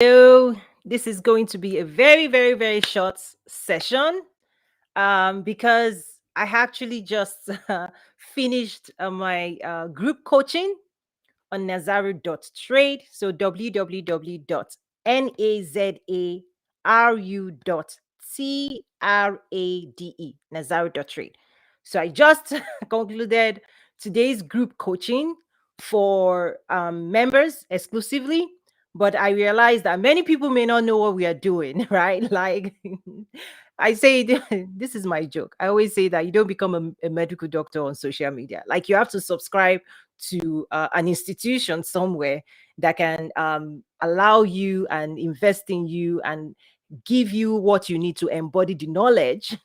Hello, this is going to be a very short session because I actually just finished my group coaching on Nazaru.trade. So www.nazaru.trade, Nazaru.trade. So I just concluded today's group coaching for members exclusively, but I realized that many people may not know what we are doing, right? Like I say, this is my joke. I always say that you don't become a medical doctor on social media. Like you have to subscribe to an institution somewhere that can allow you and invest in you and give you what you need to embody the knowledge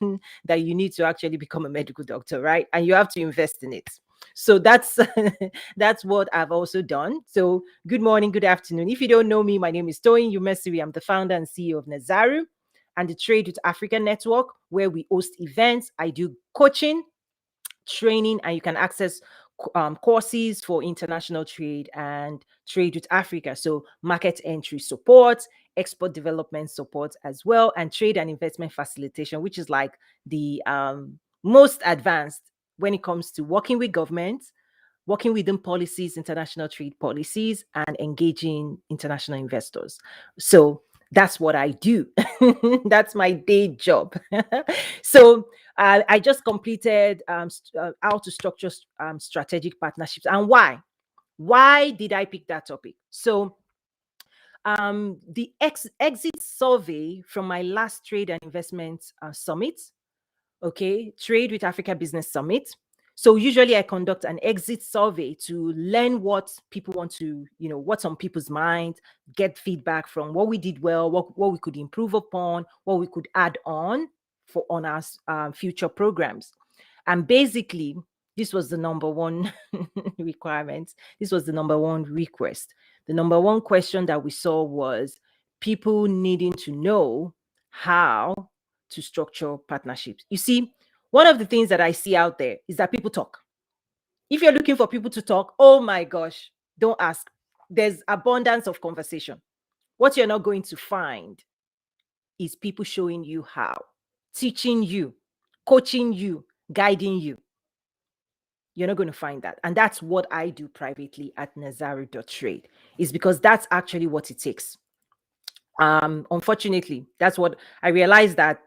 that you need to actually become a medical doctor, right? And you have to invest in it. So that's that's what I've also done. So good morning, good afternoon. If you don't know me, my name is Toyin Umesiri. I'm the founder and CEO of Nazaru and the Trade with Africa Network, where we host events. I do coaching, training, and you can access courses for international trade and trade with Africa. So, market entry support, export development support as well, and trade and investment facilitation, which is like the most advanced when it comes to working with governments, working within policies, international trade policies, and engaging international investors. So that's what I do. That's my day job. So I just completed how to structure strategic partnerships and why. Why did I pick that topic? So the exit survey from my last trade and investment summit, okay, Trade with Africa Business Summit. So usually I conduct an exit survey to learn what people want to, what's on people's mind, get feedback from what we did well, what we could improve upon, what we could add on for on our future programs. And basically, this was the number one requirement. This was the number one request. The number one question that we saw was people needing to know how to structure partnerships. You see, one of the things that I see out there is that people talk. If you're looking for people to talk, oh my gosh, don't ask. There's abundance of conversation. What you're not going to find is people showing you how, teaching you, coaching you, guiding you. You're not going to find that. And that's what I do privately at Nazaru.trade, is because that's actually what it takes. Unfortunately, that's what I realized, that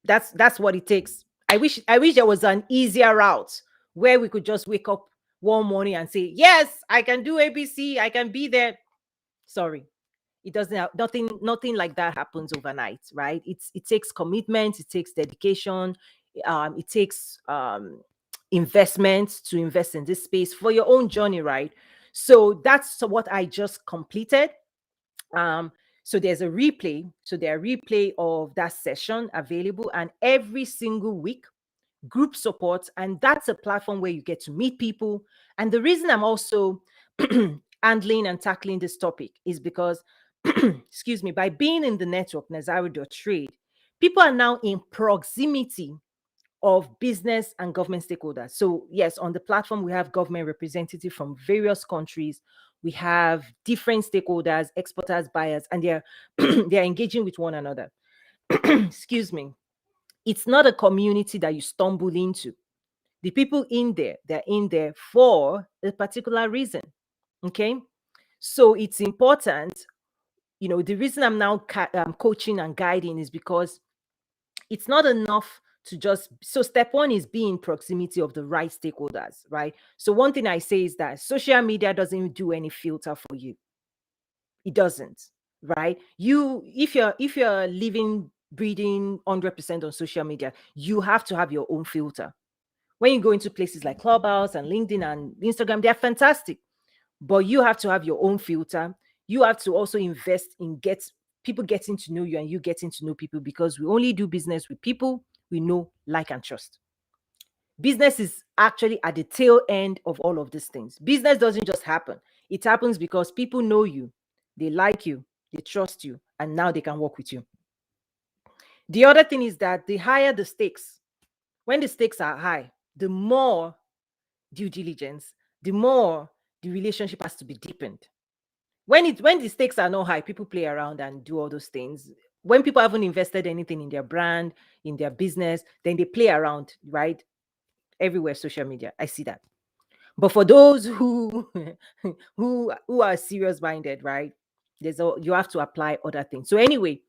that's what it takes. I wish there was an easier route where we could just wake up one morning and say, yes, I can do ABC, I can be there. Sorry, it doesn't have, nothing like that happens overnight, right? It takes commitment, it takes dedication, it takes investment to invest in this space for your own journey, right? So that's what I just completed. So there's a replay. So there are replay of that session available, and every single week, group support, and that's a platform where you get to meet people. And the reason I'm also handling and tackling this topic is because, excuse me, by being in the network Nazaru.trade, people are now in proximity of business and government stakeholders. So yes, on the platform we have government representatives from various countries. We have different stakeholders, exporters, buyers, and they're they're engaging with one another. Excuse me. It's not a community that you stumble into. The people in there, they're in there for a particular reason. Okay. So it's important. The reason I'm now coaching and guiding is because it's not enough to just, so step one is be in proximity of the right stakeholders, right? So one thing I say is that social media doesn't do any filter for you. It doesn't, right? If you're living, breathing 100% on social media, you have to have your own filter. When you go into places like Clubhouse and LinkedIn and Instagram, they're fantastic, but you have to have your own filter. You have to also invest in people getting to know you, and you getting to know people, because we only do business with people we know, like, and trust. Business is actually at the tail end of all of these things. Business doesn't just happen. It happens because people know you, they like you, they trust you, and now they can work with you. The other thing is that the higher the stakes, when the stakes are high, the more due diligence, the more the relationship has to be deepened. when the stakes are not high, people play around and do all those things. When people haven't invested anything in their brand, in their business, then they play around, right? Everywhere, social media. I see that. But for those who who are serious minded, right? You have to apply other things. So anyway,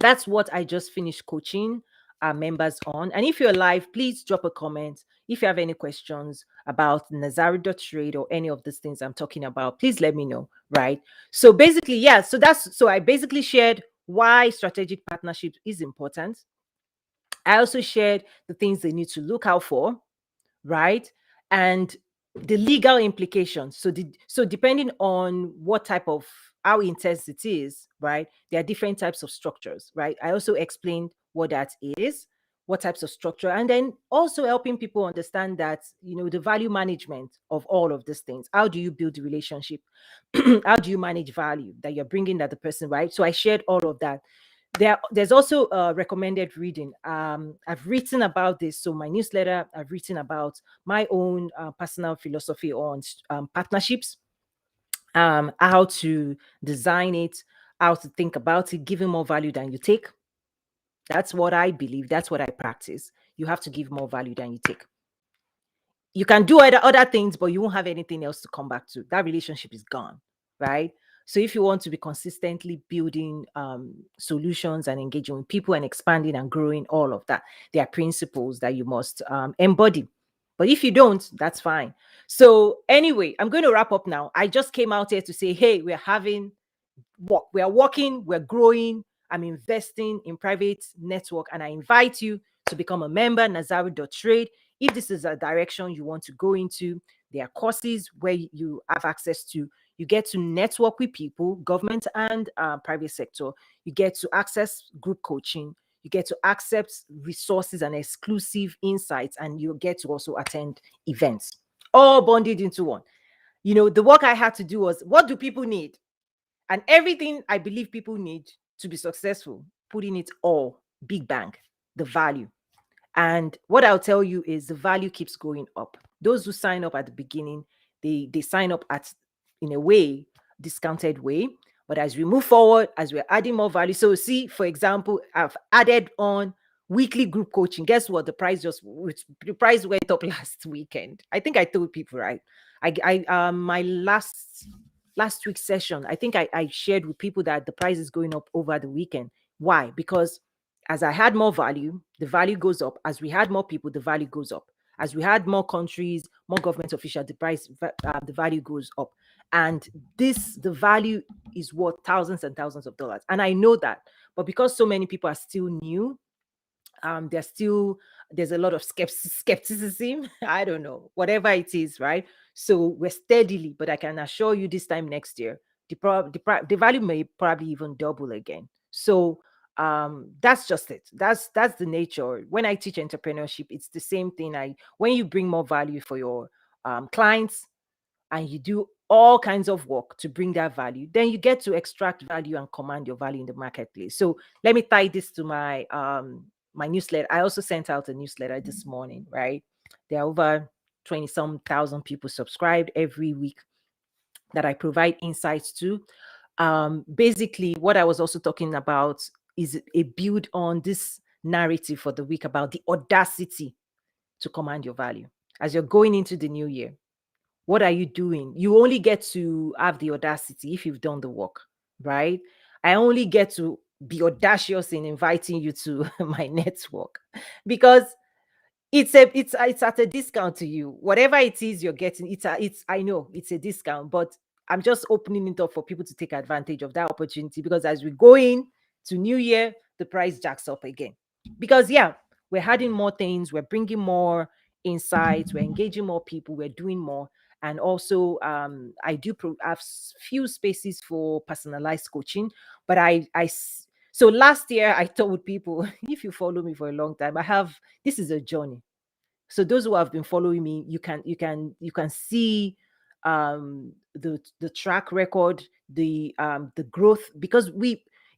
that's what I just finished coaching our members on. And if you're live, please drop a comment. If you have any questions about Trade or any of these things I'm talking about, please let me know. Right. So basically, yeah. So I basically shared why strategic partnership is important. I also shared the things they need to look out for, right? And the legal implications. So depending on what type of how intense it is, right? There are different types of structures, right? I also explained what that is, what types of structure, and then also helping people understand that, the value management of all of these things. How do you build the relationship? How do you manage value that you're bringing that the person, right? So I shared all of that. There's also recommended reading. I've written about this. So my newsletter, I've written about my own personal philosophy on partnerships, how to design it, how to think about it, giving more value than you take. That's what I believe. That's what I practice. You have to give more value than you take. You can do other things, but you won't have anything else to come back to. That relationship is gone, right? So if you want to be consistently building solutions and engaging with people and expanding and growing, all of that, there are principles that you must embody. But if you don't, that's fine. So anyway, I'm going to wrap up now. I just came out here to say, hey, we're having work. We are working, we're growing. I'm investing in private network, and I invite you to become a member, Trade. If this is a direction you want to go into, there are courses where you have access to. You get to network with people, government and private sector. You get to access group coaching. You get to access resources and exclusive insights, and you get to also attend events, all bonded into one. The work I had to do was, what do people need? And everything I believe people need to be successful, putting it all, big bang, the value. And what I'll tell you is the value keeps going up. Those who sign up at the beginning, they sign up at, in a way, discounted way. But as we move forward, as we're adding more value, so see, for example, I've added on weekly group coaching. Guess what? The price went up last weekend. I think I told people, right? My last week's session, I think I shared with people that the price is going up over the weekend. Why? Because as I had more value, the value goes up. As we had more people, the value goes up. As we had more countries, more government officials, the value goes up. And the value is worth thousands and thousands of dollars. And I know that. But because so many people are still new, there's a lot of skepticism. I don't know, whatever it is, right? So we're steadily, but I can assure you, this time next year, the value may probably even double again. So that's just it. That's the nature. When I teach entrepreneurship, it's the same thing. When you bring more value for your clients, and you do all kinds of work to bring that value, then you get to extract value and command your value in the marketplace. So let me tie this to my newsletter. I also sent out a newsletter this morning, right? There are over 20 some thousand people subscribed every week that I provide insights to. Basically, what I was also talking about is a build on this narrative for the week about the audacity to command your value as you're going into the new year. What are you doing? You only get to have the audacity if you've done the work, right? I only get to be audacious in inviting you to my network because it's at a discount to you. Whatever it is you're getting, it's I know it's a discount, but I'm just opening it up for people to take advantage of that opportunity, because as we go in to new year, the price jacks up again. Because yeah, we're adding more things, we're bringing more insights, we're engaging more people, we're doing more. And also I do have few spaces for personalized coaching. But so last year I told people, if you follow me for a long time, this is a journey. So those who have been following me, you can see the track record, the growth, because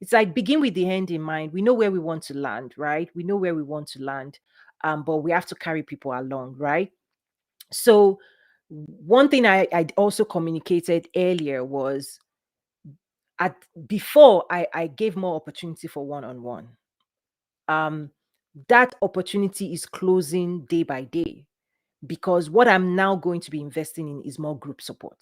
it's like begin with the end in mind. We know where we want to land, right? We know where we want to land, but we have to carry people along, right? So one thing I also communicated earlier was Before I gave more opportunity for one-on-one. um that opportunity is closing day by day, because what I'm now going to be investing in is more group support.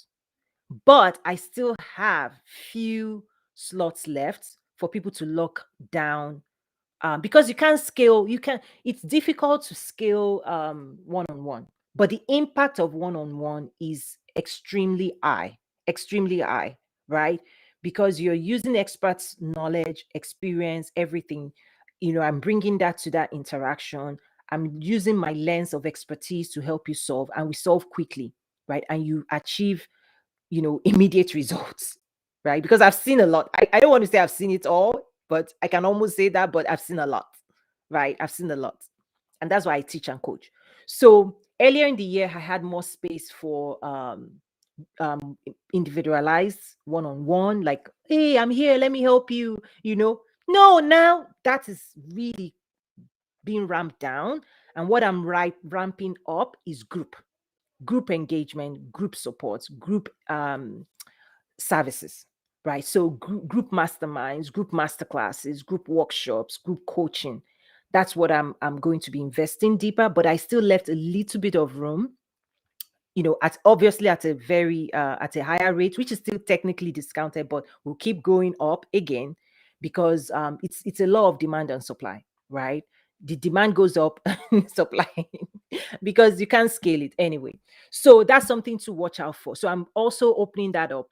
But I still have few slots left for people to lock down, because you can't scale. You can. It's difficult to scale one-on-one, but the impact of one-on-one is extremely high, right? Because you're using experts' knowledge, experience, everything. I'm bringing that to that interaction. I'm using my lens of expertise to help you solve, and we solve quickly, right? And you achieve, immediate results, right? Because I've seen a lot. I don't want to say I've seen it all, but I can almost say that, but I've seen a lot, right? I've seen a lot. And that's why I teach and coach. So earlier in the year, I had more space for individualized one-on-one, like, hey, I'm here, let me help you. No, now that is really being ramped down. And what I'm ramping up is group engagement, group support, group services, right? So group masterminds, group masterclasses, group workshops, group coaching. That's what I'm going to be investing deeper, but I still left a little bit of room, at obviously at a very at a higher rate, which is still technically discounted, but will keep going up again, because it's a law of demand and supply, right? The demand goes up, supply, because you can't scale it anyway. So that's something to watch out for. So I'm also opening that up.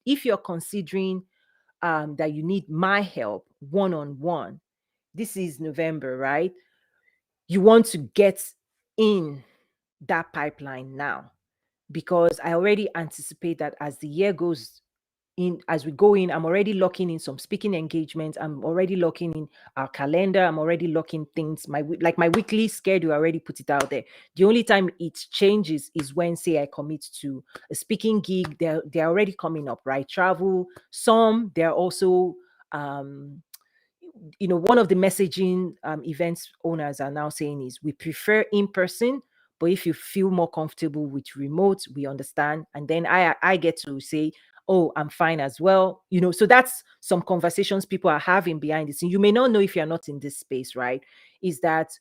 If you're considering that you need my help one-on-one, this is November, right? You want to get in that pipeline now, because I already anticipate that as the year goes in, as we go in, I'm already locking in some speaking engagements. I'm already locking in our calendar. I'm already locking things. My weekly schedule, I already put it out there. The only time it changes is when, say, I commit to a speaking gig. They're already coming up, right? Travel. Some they're also one of the messaging events owners are now saying is, we prefer in person, but if you feel more comfortable with remote, we understand. And then I get to say, oh, I'm fine as well. So that's some conversations people are having behind the scene. You may not know if you're not in this space, right? Is that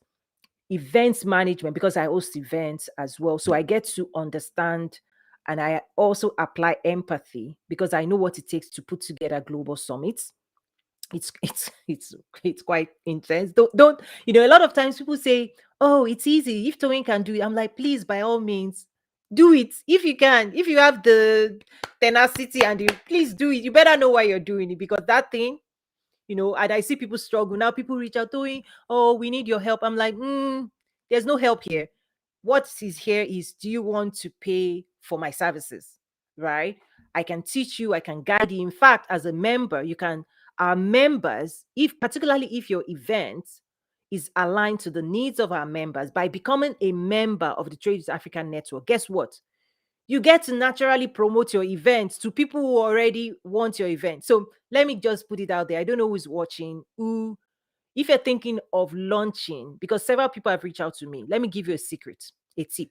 events management, because I host events as well. So I get to understand, and I also apply empathy, because I know what it takes to put together global summits. It's quite intense. Don't a lot of times people say, oh, it's easy if Toyin can do it. I'm like, please, by all means, do it if you can. If you have the tenacity, and you please do it. You better know why you're doing it, because that thing, and I see people struggle now. People reach out, doing, oh, we need your help. I'm like, there's no help here. What is here is, do you want to pay for my services? Right? I can teach you, I can guide you. In fact, as a member, you can, our members, if particularly if your event is aligned to the needs of our members, by becoming a member of the Trade African Network, guess what? You get to naturally promote your event to people who already want your event. So let me just put it out there. I don't know who's watching, who, if you're thinking of launching, because several people have reached out to me, let me give you a secret, a tip.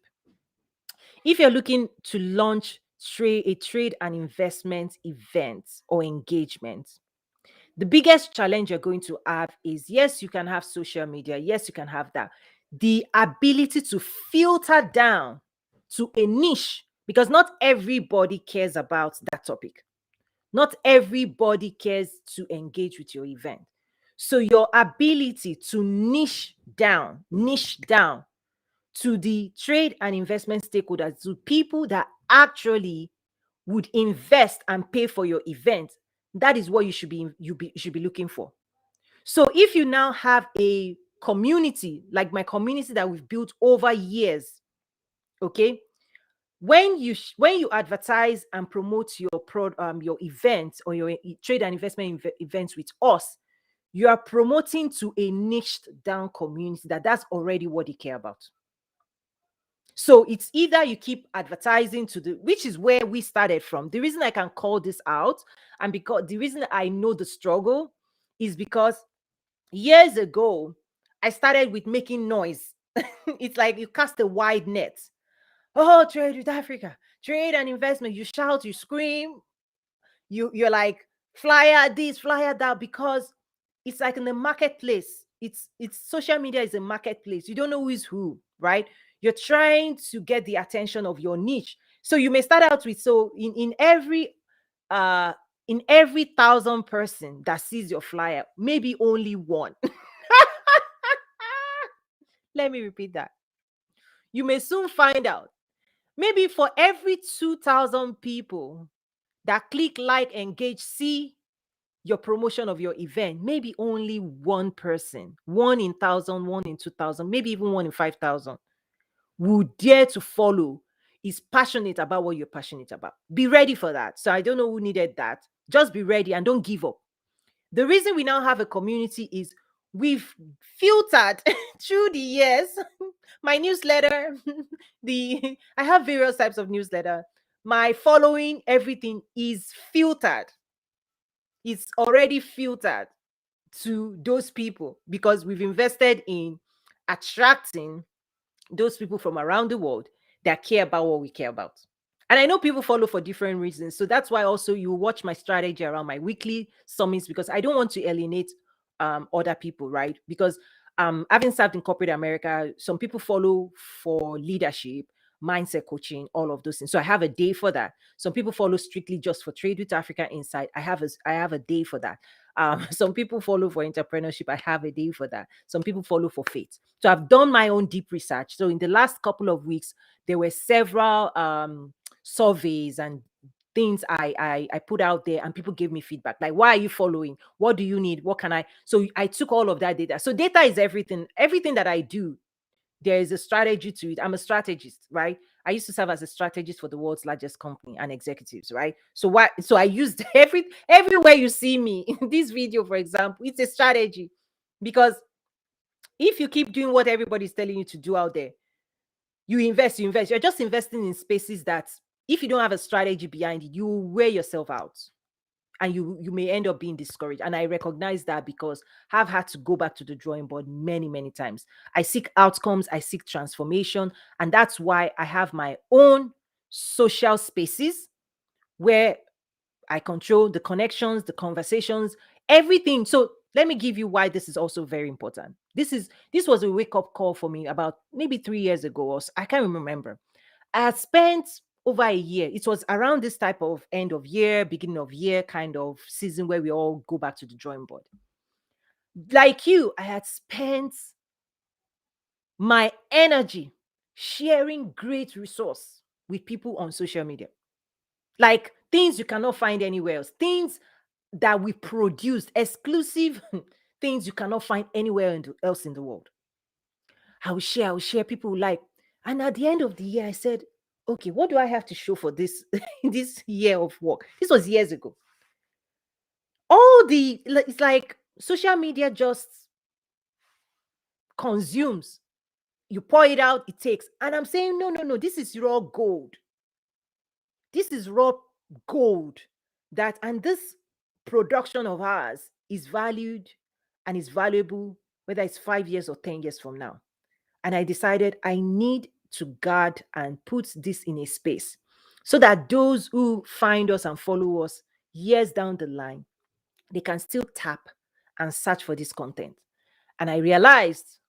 If you're looking to launch a trade and investment event or engagement, the biggest challenge you're going to have is, yes, you can have social media. Yes, you can have that. The ability to filter down to a niche, because not everybody cares about that topic. Not everybody cares to engage with your event. So your ability to niche down to the trade and investment stakeholders, to people that actually would invest and pay for your event, that is what you should be looking for. So if you now have a community like my community that we've built over years, okay, when you advertise and promote your events or your trade and investment events with us, you are promoting to a niched down community that's already what they care about. So it's either you keep advertising to which is where we started from. The reason I can call this out, and because the reason I know the struggle, is because years ago I started with making noise. It's like you cast a wide net. Oh, trade with Africa, trade and investment. You shout, you scream, you're like, flyer this, flyer that, because it's like in the marketplace. It's social media is a marketplace. You don't know who is who, right? You're trying to get the attention of your niche. So you may start out with, so uh in every 1,000 person that sees your flyer, maybe only one. Let me repeat that. You may soon find out, maybe for every 2,000 people that click, like, engage, see your promotion of your event, maybe only one person, one in 1,000, one in 2,000, maybe even one in 5,000 will dare to follow, is passionate about what you're passionate about. Be ready for that. So I don't know who needed that. Just be ready and don't give up. The reason we now have a community is we've filtered through the years. My newsletter, the I have various types of newsletter. My following, everything is filtered. It's already filtered to those people because we've invested in attracting those people from around the world that care about what we care about. And I know people follow for different reasons. So that's why also you watch my strategy around my weekly summits, because I don't want to alienate other people, right? Because having served in corporate America, some people follow for leadership, mindset coaching, all of those things. So I have a day for that. Some people follow strictly just for Trade with Africa Insight. I have a day for that. Some people follow for entrepreneurship. I have a day for that. Some people follow for faith. So I've done my own deep research. So in the last couple of weeks, there were several surveys and things I put out there, and people gave me feedback like, why are you following? What do you need? What can I? So I took all of that data. So data is everything. Everything that I do, there is a strategy to it. I'm a strategist, right? I used to serve as a strategist for the world's largest company and executives, right? So I used everywhere you see me in this video, for example, it's a strategy. Because if you keep doing what everybody's telling you to do out there, you invest, you're just investing in spaces that, if you don't have a strategy behind it, you will wear yourself out, and you may end up being discouraged. And I recognize that because I've had to go back to the drawing board many times. I seek outcomes, I seek transformation, and that's why I have my own social spaces where I control the connections, the conversations, everything. So let me give you why this is also very important. This was a wake-up call for me about maybe 3 years ago, or I can't remember. I had spent over a year. It was around this type of end of year, beginning of year kind of season where we all go back to the drawing board. Like you, I had spent my energy sharing great resource with people on social media. Like things you cannot find anywhere else, things that we produced, exclusive things you cannot find anywhere else in the world. I will share, people will like. And at the end of the year, I said, okay, what do I have to show for this this year of work? This was years ago. It's like social media just consumes. You pour it out, it takes. And I'm saying, no, this is raw gold. This is raw gold. And this production of ours is valued and is valuable, whether it's 5 years or 10 years from now. And I decided I need to guard and put this in a space so that those who find us and follow us years down the line, they can still tap and search for this content. And I realized,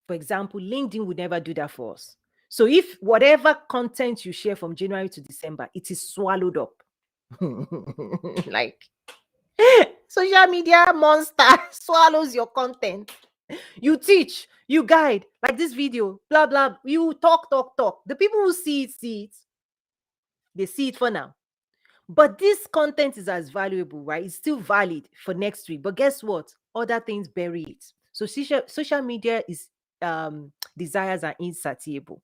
for example, LinkedIn would never do that for us. So if whatever content you share from January to December, it is swallowed up. Like social media monster swallows your content. You teach, you guide, like this video, blah, blah. You talk. The people who see it. They see it for now. But this content is as valuable, right? It's still valid for next week. But guess what? Other things bury it. So social media is desires are insatiable.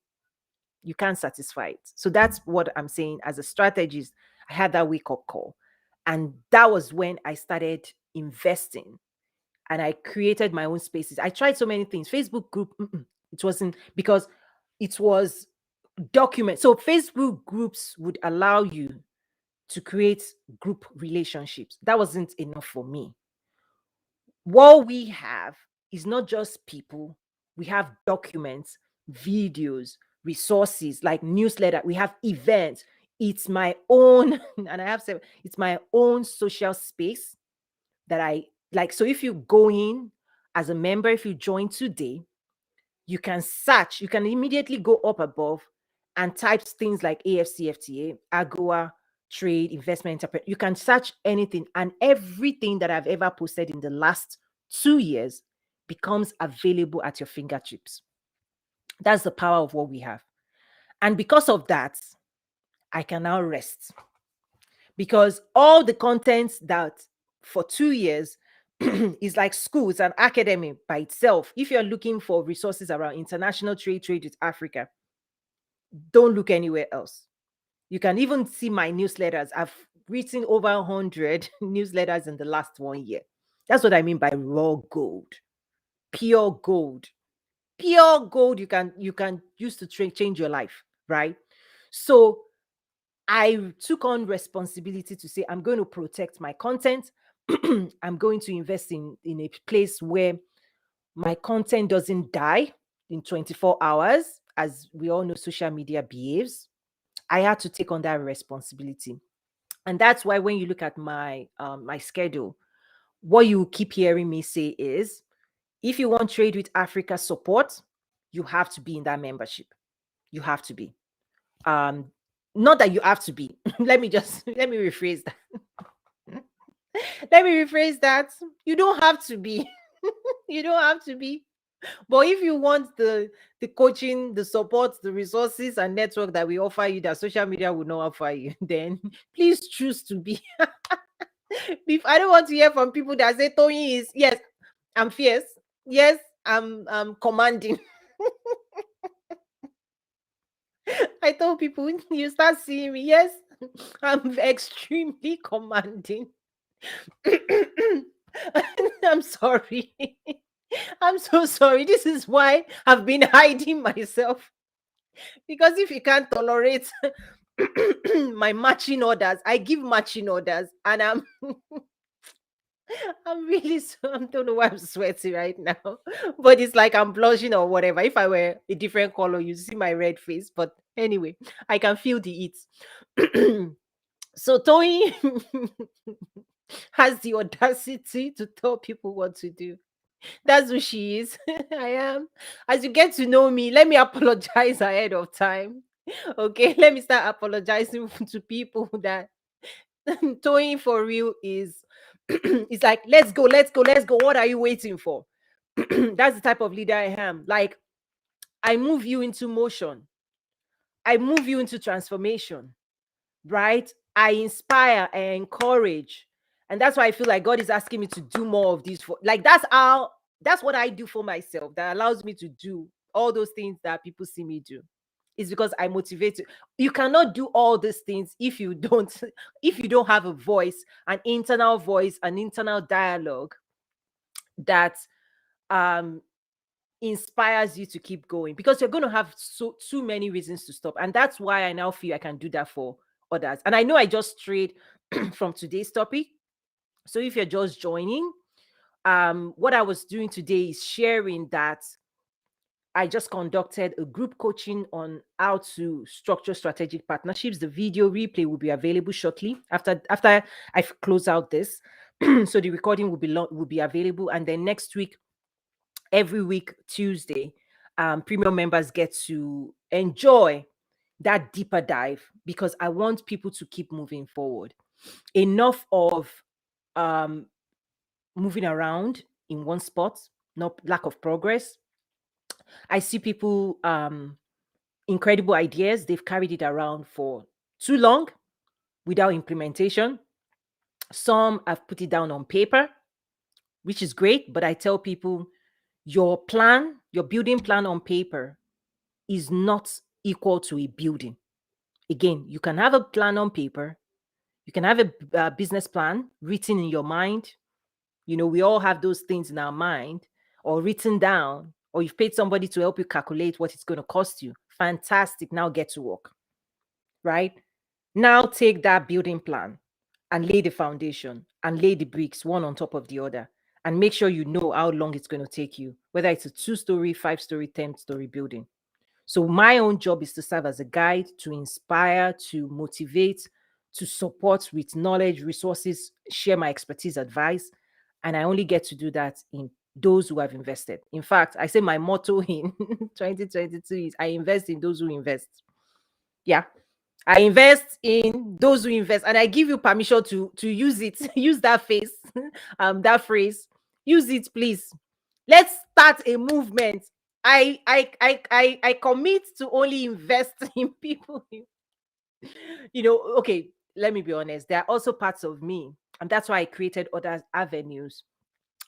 You can't satisfy it. So that's what I'm saying. As a strategist, I had that wake-up call. And that was when I started investing, and I created my own spaces. I tried so many things. Facebook group, it wasn't, because it was document. So Facebook groups would allow you to create group relationships. That wasn't enough for me. What we have is not just people, we have documents, videos, resources like newsletter, we have events. It's my own, and I have said it's my own social space that I like. So if you go in as a member, if you join today, you can search, you can immediately go up above and type things like AFCFTA, AGOA, trade, investment, enterprise. You can search anything, and everything that I've ever posted in the last 2 years becomes available at your fingertips. That's the power of what we have. And because of that, I can now rest, because all the contents that for 2 years is like school, it's an academy by itself. If you're looking for resources around international trade, trade with Africa, don't look anywhere else. You can even see my newsletters. I've written over 100 newsletters in the last 1 year. That's what I mean by raw gold, pure gold, pure gold. You can use to change your life, right? So I took on responsibility to say, I'm going to protect my content. I'm going to invest in a place where my content doesn't die in 24 hours, as we all know social media behaves. I had to take on that responsibility. And that's why when you look at my schedule, what you keep hearing me say is, if you want Trade with Africa support, you have to be in that membership. You have to be. Um, not that you have to be. Let me rephrase that. Let me rephrase that. You don't have to be. You don't have to be. But if you want the coaching, the support, the resources and network that we offer you, that social media will not offer you, then please choose to be. If I don't want to hear from people that say Tony is, yes, I'm fierce. Yes, I'm commanding. I told people, you start seeing me. Yes, I'm extremely commanding. I'm sorry. I'm so sorry. This is why I've been hiding myself. Because if you can't tolerate my matching orders, I give matching orders, and I'm really I don't know why I'm sweaty right now, but it's like I'm blushing or whatever. If I were a different color, you see my red face. But anyway, I can feel the heat. So Toyin has the audacity to tell people what to do. That's who she is. I am. As you get to know me, let me apologize ahead of time. Okay, let me start apologizing to people that Toyin for real is it's like, let's go, let's go, let's go. What are you waiting for? That's the type of leader I am. Like, I move you into motion, I move you into transformation, right? I inspire, I encourage. And that's why I feel like God is asking me to do more of these. Like, that's what I do for myself that allows me to do all those things that people see me do. Is because I motivate you. You cannot do all these things if you don't if you don't have a voice, an internal dialogue that um inspires you to keep going, because you're going to have so too many reasons to stop. And that's why I now feel I can do that for others. And I know I just strayed from today's topic. So if you're just joining, what I was doing today is sharing that I just conducted a group coaching on how to structure strategic partnerships. The video replay will be available shortly after I close out this. So the recording will be available, and then next week, every week Tuesday, premium members get to enjoy that deeper dive, because I want people to keep moving forward. Enough of um, moving around in one spot, not lack of progress. I see people incredible ideas, they've carried it around for too long without implementation. Some have put it down on paper, which is great, but I tell people, your building plan on paper is not equal to a building. Again, you can have a plan on paper, you can have a business plan written in your mind. We all have those things in our mind, or written down, or you've paid somebody to help you calculate what it's going to cost you. Fantastic. Now get to work, right? Now take that building plan and lay the foundation and lay the bricks one on top of the other, and make sure you know how long it's going to take you, whether it's a 2-story, 5-story, 10-story building. So my own job is to serve as a guide, to inspire, to motivate, to support with knowledge, resources, share my expertise, advice. And I only get to do that in those who have invested. In fact, I say my motto in 2022 is I invest in those who invest. Yeah. I invest in those who invest, and I give you permission to use it. Use that face, that phrase. Use it, please. Let's start a movement. I commit to only invest in people. Okay. Let me be honest. There are also parts of me, and that's why I created other avenues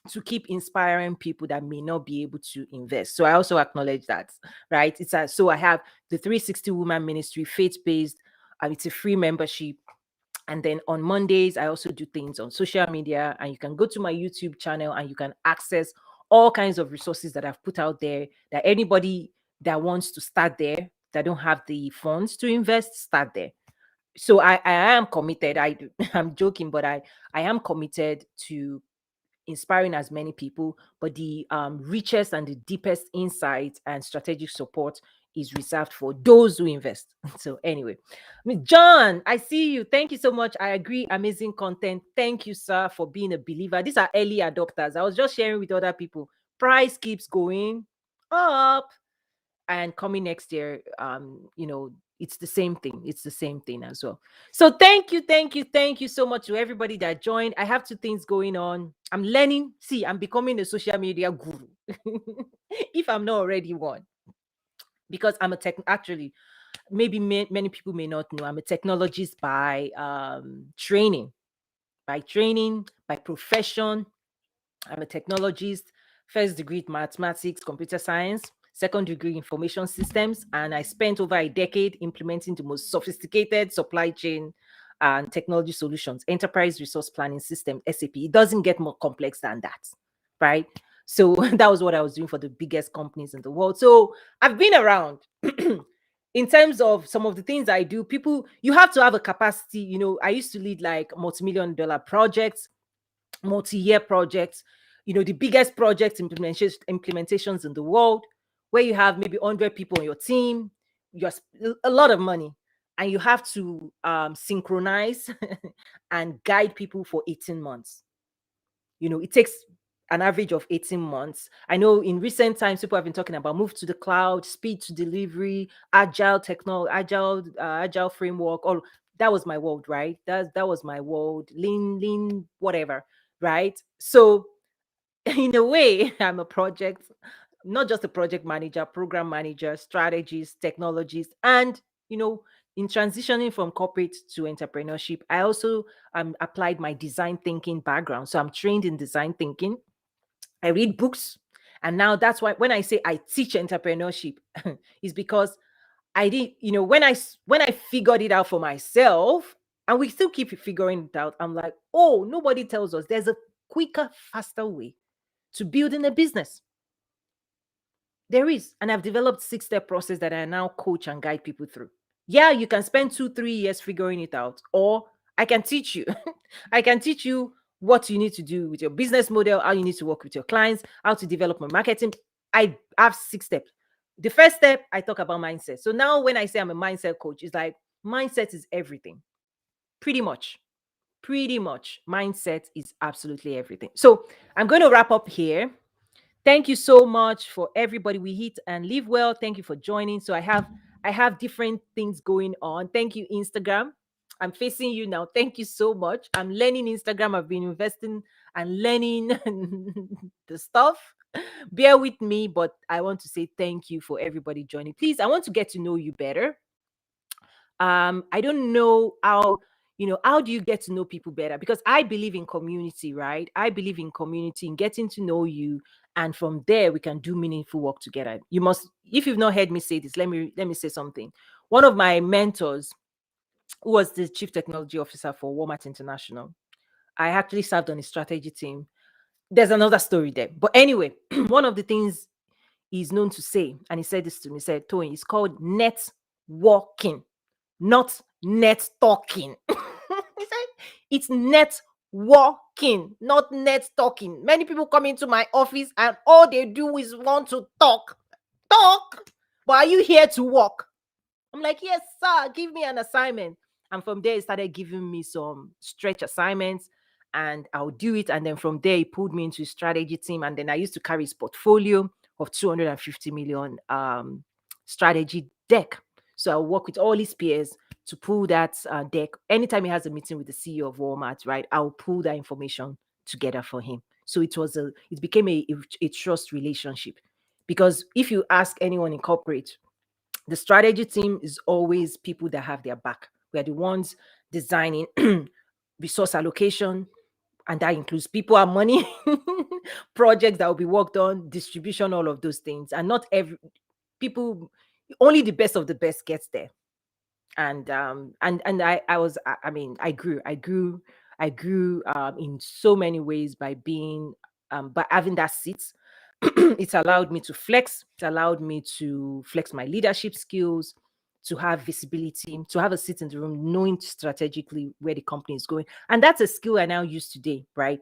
to keep inspiring people that may not be able to invest. So I also acknowledge that, right? So I have the 360 Woman Ministry, faith-based. It's a free membership. And then on Mondays, I also do things on social media, and you can go to my YouTube channel and you can access all kinds of resources that I've put out there, that anybody that wants to start there, that don't have the funds to invest, start there. So I am committed. I'm joking, but I am committed to inspiring as many people, but the richest and the deepest insight and strategic support is reserved for those who invest. So anyway, John, I see you. Thank you so much. I agree. Amazing content. Thank you, sir, for being a believer. These are early adopters. I was just sharing with other people. Price keeps going up, and coming next year, it's the same thing. It's the same thing as well. So thank you so much to everybody that joined. I have two things going on. I'm learning. See, I'm becoming a social media guru. If I'm not already one, because I'm a tech. Actually, maybe many people may not know, I'm a technologist by training, by profession. I'm a technologist, first degree mathematics, computer science, second degree information systems, and I spent over a decade implementing the most sophisticated supply chain and technology solutions, enterprise resource planning system, SAP. It doesn't get more complex than that, right? So that was what I was doing for the biggest companies in the world. So I've been around. In terms of some of the things I do, you have to have a capacity. I used to lead like multi-million dollar projects, multi-year projects, the biggest project implementations in the world, where you have maybe 100 people on your team, a lot of money, and you have to synchronize and guide people for 18 months. It takes an average of 18 months. I know in recent times, people have been talking about move to the cloud, speed to delivery, agile technology, agile framework. All that was my world, right? That was my world. Lean, whatever, right? So in a way, I'm a project, not just a project manager, program manager, strategist, technologist, and in transitioning from corporate to entrepreneurship, I also applied my design thinking background. So I'm trained in design thinking. I read books, and now that's why when I say I teach entrepreneurship, is because I did, when I figured it out for myself, and we still keep figuring it out. I'm like, oh, nobody tells us there's a quicker, faster way to building a business. There is, and I've developed 6-step process that I now coach and guide people through. Yeah, you can spend 2-3 years figuring it out, or I can teach you. I can teach you what you need to do with your business model, how you need to work with your clients, how to develop my marketing. I have 6 steps. The first step, I talk about mindset. So now when I say I'm a mindset coach, it's like mindset is everything. Pretty much. Pretty much. Mindset is absolutely everything. So I'm going to wrap up here. Thank you so much for everybody. We hit and live well. Thank you for joining. So I have different things going on. Thank you, Instagram. I'm facing you now. Thank you so much. I'm learning Instagram. I've been investing and learning the stuff. Bear with me, but I want to say thank you for everybody joining. Please, I want to get to know you better. I don't know how do you get to know people better, because I believe in community, right? I believe in community, in getting to know you, and from there we can do meaningful work together. You must, if you've not heard me say this, let me say something. One of my mentors, who was the chief technology officer for Walmart International, I actually served on his strategy team. There's another story there, but anyway, one of the things he's known to say, and he said this to me, he said, Toyin, it's called networking, not net talking. He said, it's networking, not net talking. Many people come into my office and all they do is want to talk, but are you here to work? I'm like, yes, sir, give me an assignment. And from there, he started giving me some stretch assignments and I'll do it. And then from there, he pulled me into his strategy team. And then I used to carry his portfolio of 250 million strategy deck. So I'll work with all his peers to pull that deck. Anytime he has a meeting with the CEO of Walmart, right, I'll pull that information together for him. So it became a trust relationship. Because if you ask anyone in corporate, the strategy team is always people that have their back. We are the ones designing resource allocation, and that includes people and money, projects that will be worked on, distribution, all of those things. And not every people, only the best of the best gets there. And I was I mean I grew in so many ways by having that seat. It allowed me to flex. It allowed me to flex my leadership skills, to have visibility, to have a seat in the room, knowing strategically where the company is going. And that's a skill I now use today, right?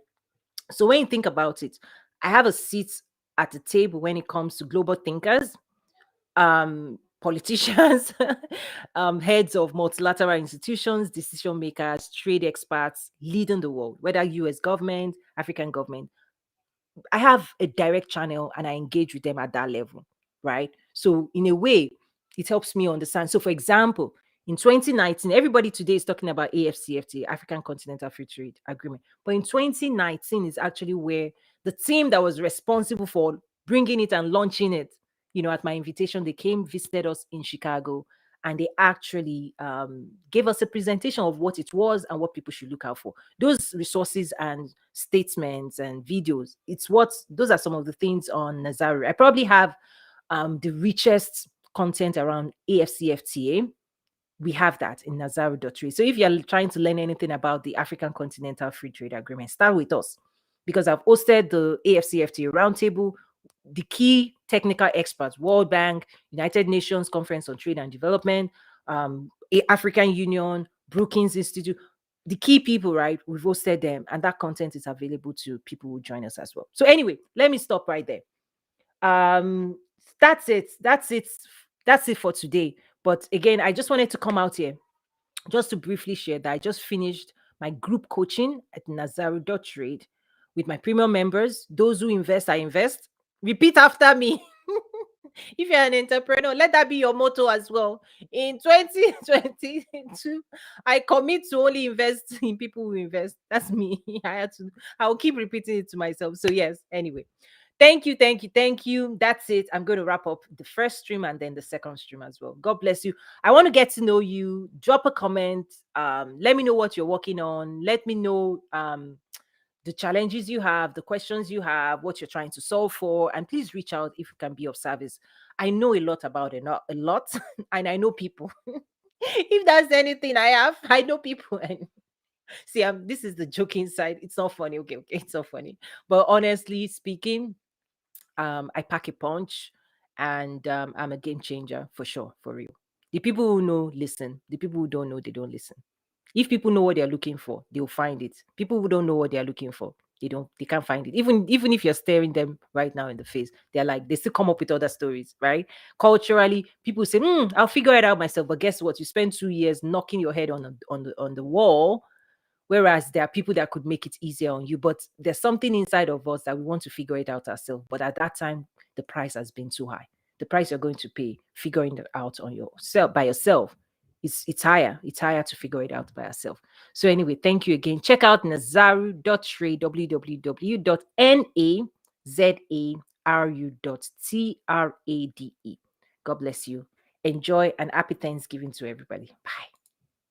So when you think about it, I have a seat at the table when it comes to global thinkers, politicians, heads of multilateral institutions, decision makers, trade experts leading the world, whether US government, African government. I have a direct channel and I engage with them at that level, right? So in a way, it helps me understand. So for example, in 2019, everybody today is talking about AFCFTA, African Continental Free Trade Agreement. But in 2019 is actually where the team that was responsible for bringing it and launching it, at my invitation, they came, visited us in Chicago, and they actually gave us a presentation of what it was and what people should look out for. Those resources and statements and videos, those are some of the things on Nazaru. I probably have the richest content around AFCFTA. We have that in Nazaru.trade. So if you're trying to learn anything about the African Continental Free Trade Agreement, start with us, because I've hosted the AFCFTA roundtable, the key technical experts, World Bank, United Nations Conference on Trade and Development, African Union, Brookings Institute, the key people, right? We've hosted them, and that content is available to people who join us as well. So anyway, let me stop right there. Um, that's it. That's it for today. But again, I just wanted to come out here just to briefly share that I just finished my group coaching at Nazaru.trade with my premium members. Those who invest, I invest. Repeat after me. If you're an entrepreneur, let that be your motto as well. In 2022, I commit to only invest in people who invest. That's me. I'll keep repeating it to myself. So, yes, anyway. Thank you, thank you, thank you. That's it. I'm going to wrap up the first stream and then the second stream as well. God bless you. I want to get to know you. Drop a comment. Let me know what you're working on. Let me know the challenges you have, the questions you have, what you're trying to solve for, and please reach out if you can be of service. I know a lot about it, not a lot, and I know people. If that's anything I know people. And see, this is the joking side. It's not funny. Okay, it's not funny. But honestly speaking, I pack a punch, and I'm a game changer for sure, for real. The people who know listen. The people who don't know, they don't listen. If people know what they're looking for, they'll find it. People who don't know what they're looking for, they can't find it. Even if you're staring them right now in the face, they still come up with other stories, right? Culturally, people say, I'll figure it out myself. But guess what? You spend 2 years knocking your head on the wall. Whereas there are people that could make it easier on you, but there's something inside of us that we want to figure it out ourselves. But at that time, the price has been too high. The price you're going to pay figuring it out on yourself by yourself, it's higher. It's higher to figure it out by yourself. So anyway, thank you again. Check out Nazaru.trade, www.nazaru.trade. God bless you. Enjoy, and happy Thanksgiving to everybody. Bye.